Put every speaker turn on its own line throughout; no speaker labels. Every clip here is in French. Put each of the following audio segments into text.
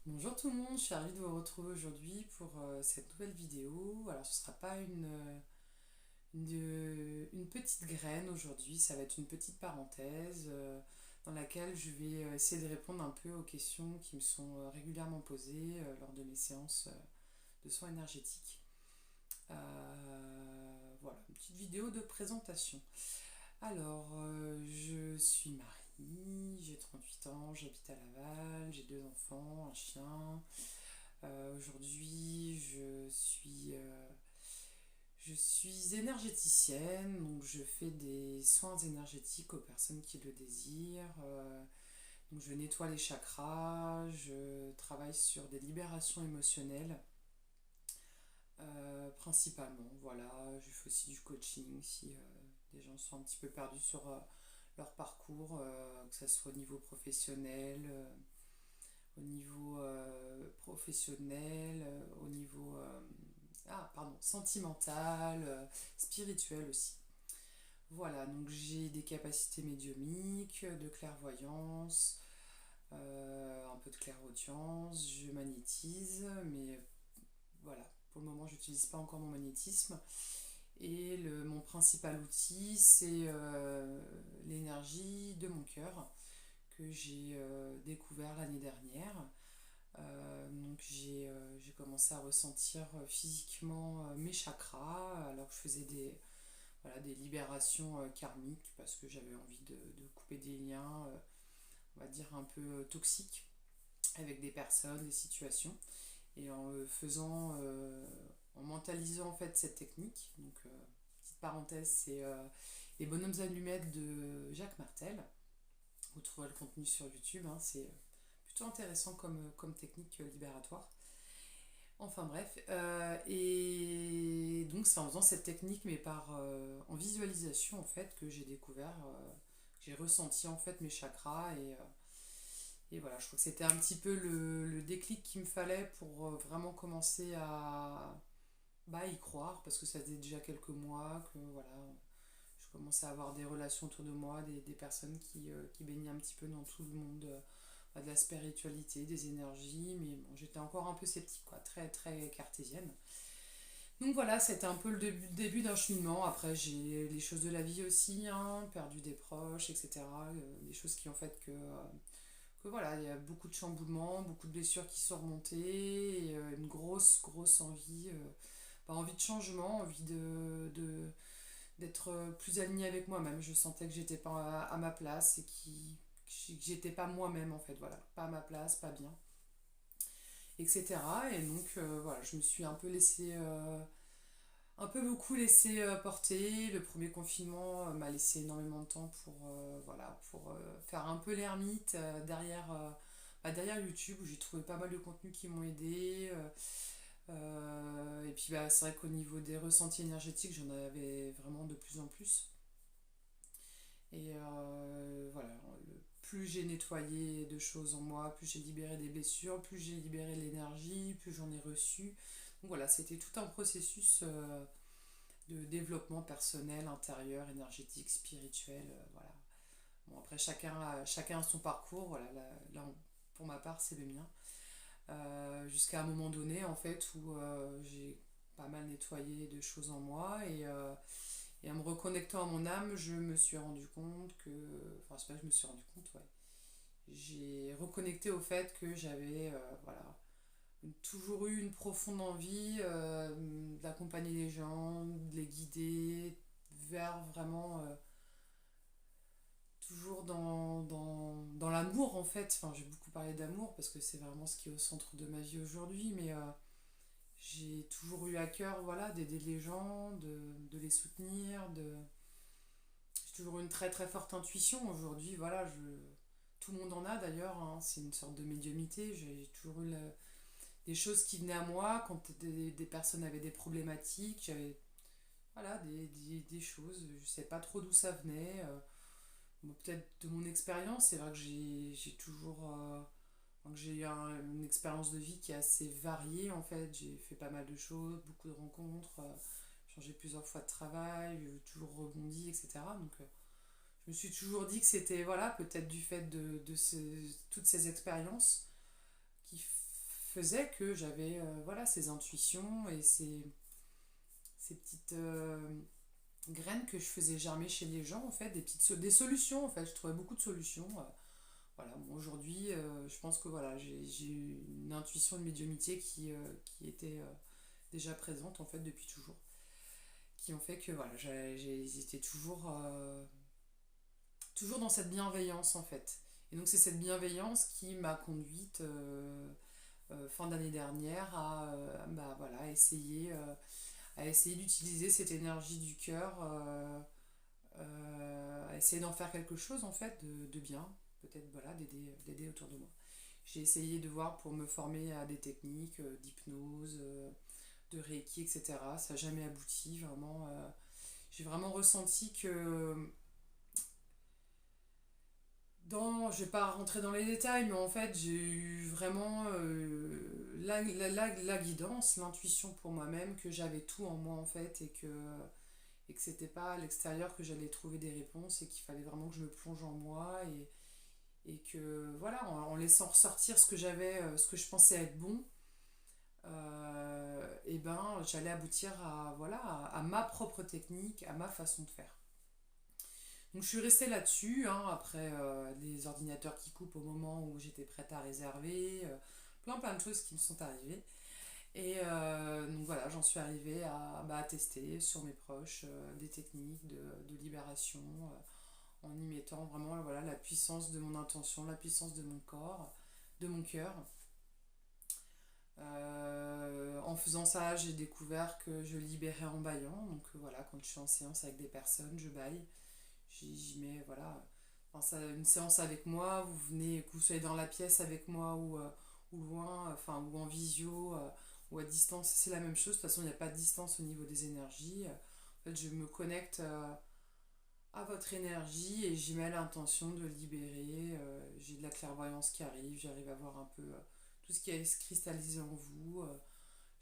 Bonjour tout le monde, je suis ravie de vous retrouver aujourd'hui pour cette nouvelle vidéo. Alors ce ne sera pas une petite graine aujourd'hui, ça va être une petite parenthèse dans laquelle je vais essayer de répondre un peu aux questions qui me sont régulièrement posées lors de mes séances de soins énergétiques. Voilà, une petite vidéo de présentation. Alors, je suis Marie, j'ai 38 ans, j'habite à Laval, j'ai deux enfants, un chien. Aujourd'hui, je suis énergéticienne, donc je fais des soins énergétiques aux personnes qui le désirent. Donc je nettoie les chakras, je travaille sur des libérations émotionnelles, principalement. Voilà, je fais aussi du coaching si des gens sont un petit peu perdus sur leur parcours, que ce soit au niveau sentimental, spirituel aussi. Voilà, donc j'ai des capacités médiumniques, de clairvoyance, un peu de clairaudience, je magnétise, mais voilà, pour le moment, je n'utilise pas encore mon magnétisme. Et mon principal outil, c'est l'énergie de mon cœur que j'ai découvert l'année dernière. Donc j'ai commencé à ressentir physiquement mes chakras alors que je faisais des libérations karmiques parce que j'avais envie de couper des liens, on va dire, un peu toxiques avec des personnes, des situations. Et en mentalisant en fait cette technique, donc petite parenthèse, c'est les bonhommes allumettes de Jacques Martel. Vous trouverez le contenu sur YouTube, hein, c'est plutôt intéressant comme technique libératoire. Enfin bref, et donc c'est en faisant cette technique, mais en visualisation en fait, que j'ai découvert, j'ai ressenti en fait mes chakras et voilà, je crois que c'était un petit peu le déclic qu'il me fallait pour vraiment commencer à y croire, parce que ça faisait déjà quelques mois que voilà, je commençais à avoir des relations autour de moi, des personnes qui baignaient un petit peu dans tout le monde de la spiritualité, des énergies, mais bon, j'étais encore un peu sceptique, quoi, très très cartésienne. Donc voilà, c'était un peu le début d'un cheminement. Après, j'ai les choses de la vie aussi, hein, perdu des proches, etc. Des choses qui ont fait que voilà, il y a beaucoup de chamboulements, beaucoup de blessures qui sont remontées, et une grosse, grosse envie, envie de changement, envie d'être plus alignée avec moi-même. Je sentais que j'étais pas à ma place que j'étais pas moi-même en fait, voilà, pas à ma place, pas bien, etc. Et donc voilà, je me suis un peu un peu beaucoup laissé porter. Le premier confinement m'a laissé énormément de temps pour faire un peu l'ermite derrière YouTube où j'ai trouvé pas mal de contenus qui m'ont aidé. Et puis c'est vrai qu'au niveau des ressentis énergétiques, j'en avais vraiment de plus en plus. Et voilà, plus j'ai nettoyé de choses en moi, plus j'ai libéré des blessures, plus j'ai libéré l'énergie, plus j'en ai reçu. Donc voilà, c'était tout un processus de développement personnel, intérieur, énergétique, spirituel. Voilà. Bon, après, chacun a son parcours. Voilà, pour ma part, c'est le mien. Jusqu'à un moment donné, en fait, où j'ai pas mal nettoyé de choses en moi et en me reconnectant à mon âme, je me suis rendu compte que. Enfin, c'est pas que je me suis rendu compte, ouais. J'ai reconnecté au fait que j'avais voilà, toujours eu une profonde envie d'accompagner les gens, de les guider vers vraiment toujours dans l'amour en fait. Enfin, j'ai beaucoup parlé d'amour parce que c'est vraiment ce qui est au centre de ma vie aujourd'hui, mais j'ai toujours eu à cœur voilà, d'aider les gens, de les soutenir, j'ai toujours eu une très très forte intuition aujourd'hui. Voilà, tout le monde en a d'ailleurs, hein, c'est une sorte de médiumnité. J'ai toujours eu des choses qui venaient à moi quand des personnes avaient des problématiques. J'avais voilà, des choses, je sais pas trop d'où ça venait. Bon, peut-être de mon expérience, c'est vrai que j'ai toujours. Donc j'ai eu une expérience de vie qui est assez variée en fait. J'ai fait pas mal de choses, beaucoup de rencontres, changé plusieurs fois de travail, j'ai toujours rebondi, etc. Donc je me suis toujours dit que c'était voilà, peut-être du fait toutes ces expériences qui faisait que j'avais voilà, ces intuitions et ces petites graines que je faisais germer chez les gens, en fait, des solutions, en fait. Je trouvais beaucoup de solutions. Voilà, bon, aujourd'hui, je pense que voilà, j'ai une intuition de médiumnité qui était déjà présente, en fait, depuis toujours. Qui ont fait que voilà, j'étais toujours dans cette bienveillance, en fait. Et donc, c'est cette bienveillance qui m'a conduite fin d'année dernière bah, voilà, à essayer d'utiliser cette énergie du cœur, à essayer d'en faire quelque chose en fait de bien, peut-être voilà, d'aider autour de moi. J'ai essayé de voir pour me former à des techniques d'hypnose, de Reiki, etc. Ça n'a jamais abouti, vraiment. J'ai vraiment ressenti que je vais pas rentrer dans les détails, mais en fait, j'ai eu vraiment la guidance, l'intuition pour moi-même, que j'avais tout en moi, en fait, et que c'était pas à l'extérieur que j'allais trouver des réponses, et qu'il fallait vraiment que je me plonge en moi, et que, voilà, en laissant ressortir ce que je pensais être bon, et ben, j'allais aboutir voilà, à ma propre technique, à ma façon de faire. Donc je suis restée là-dessus, hein, après les ordinateurs qui coupent au moment où j'étais prête à réserver, plein de choses qui me sont arrivées. Et donc voilà, j'en suis arrivée à tester sur mes proches des techniques de libération, en y mettant vraiment voilà, la puissance de mon intention, la puissance de mon corps, de mon cœur. En faisant ça, j'ai découvert que je libérais en baillant. Donc voilà, quand je suis en séance avec des personnes, je baille. J'y mets, voilà, enfin, une séance avec moi, vous venez, que vous soyez dans la pièce avec moi ou loin, enfin, ou en visio, ou à distance, c'est la même chose. De toute façon, il n'y a pas de distance au niveau des énergies. En fait, je me connecte à votre énergie et j'y mets l'intention de libérer. J'ai de la clairvoyance qui arrive, j'arrive à voir un peu tout ce qui est cristallisé en vous.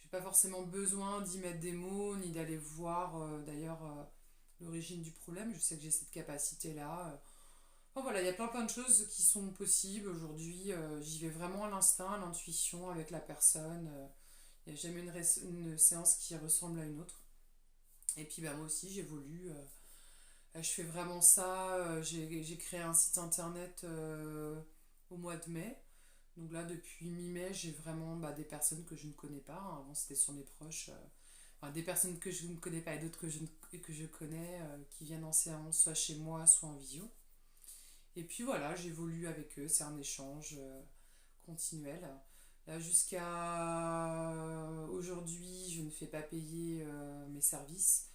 J'ai pas forcément besoin d'y mettre des mots, ni d'aller voir d'ailleurs l'origine du problème. Je sais que j'ai cette capacité-là. Enfin voilà, il y a plein de choses qui sont possibles aujourd'hui. J'y vais vraiment à l'instinct, à l'intuition avec la personne. Il n'y a jamais une séance qui ressemble à une autre. Et puis bah, moi aussi, j'évolue. Je fais vraiment ça. J'ai créé un site internet au mois de mai. Donc là, depuis mi-mai, j'ai vraiment bah, des personnes que je ne connais pas. Hein. Avant, c'était sur mes proches. Enfin, des personnes que je ne connais pas et d'autres que je connais qui viennent en séance, soit chez moi, soit en visio. Et puis voilà, j'évolue avec eux. C'est un échange continuel. Là, jusqu'à aujourd'hui, je ne fais pas payer mes services.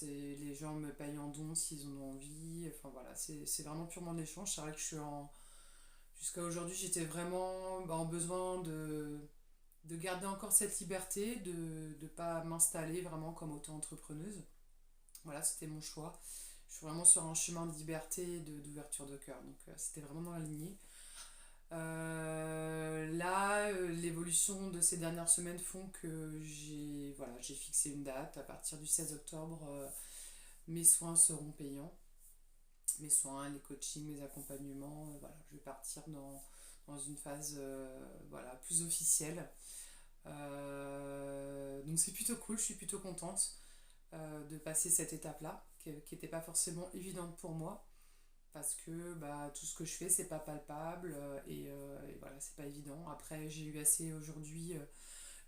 Les gens me payent en dons s'ils en ont envie. Enfin voilà, c'est vraiment purement de l'échange. C'est vrai que jusqu'à aujourd'hui, j'étais vraiment en besoin de garder encore cette liberté, de ne pas m'installer vraiment comme auto-entrepreneuse. Voilà, c'était mon choix. Je suis vraiment sur un chemin de liberté et d'ouverture de cœur. Donc c'était vraiment dans la lignée. Là, l'évolution de ces dernières semaines font que j'ai fixé une date. À partir du 16 octobre, mes soins seront payants. Mes soins, les coachings, mes accompagnements. Voilà, je vais partir dans une phase voilà, plus officielle. Donc c'est plutôt cool, je suis plutôt contente de passer cette étape-là, qui n'était pas forcément évidente pour moi, parce que bah, tout ce que je fais, c'est pas palpable, et voilà, c'est pas évident. Après, j'ai eu assez aujourd'hui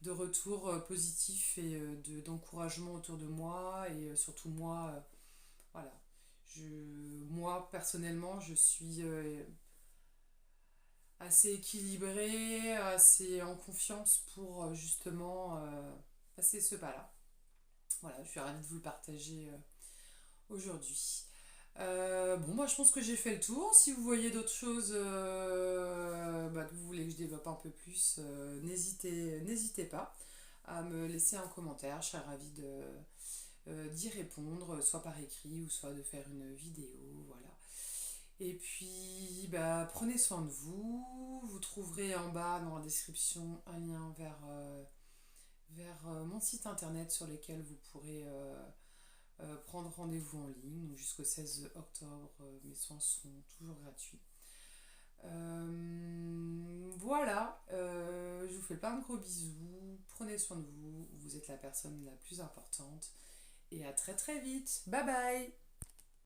de retours positifs et d'encouragement autour de moi, et surtout moi, voilà. Moi, personnellement, je suis assez équilibrée, assez en confiance pour justement passer ce pas-là. Voilà, je suis ravie de vous le partager aujourd'hui. Bon, moi je pense que j'ai fait le tour. Si vous voyez d'autres choses bah, que vous voulez que je développe un peu plus, n'hésitez pas à me laisser un commentaire. Je serais ravie d'y répondre, soit par écrit ou soit de faire une vidéo. Voilà. Et puis, bah, prenez soin de vous. Vous trouverez en bas dans la description un lien vers mon site internet sur lequel vous pourrez prendre rendez-vous en ligne. Jusqu'au 16 octobre, mes soins sont toujours gratuits. Voilà, je vous fais plein de gros bisous, prenez soin de vous, vous êtes la personne la plus importante et à très très vite. Bye bye!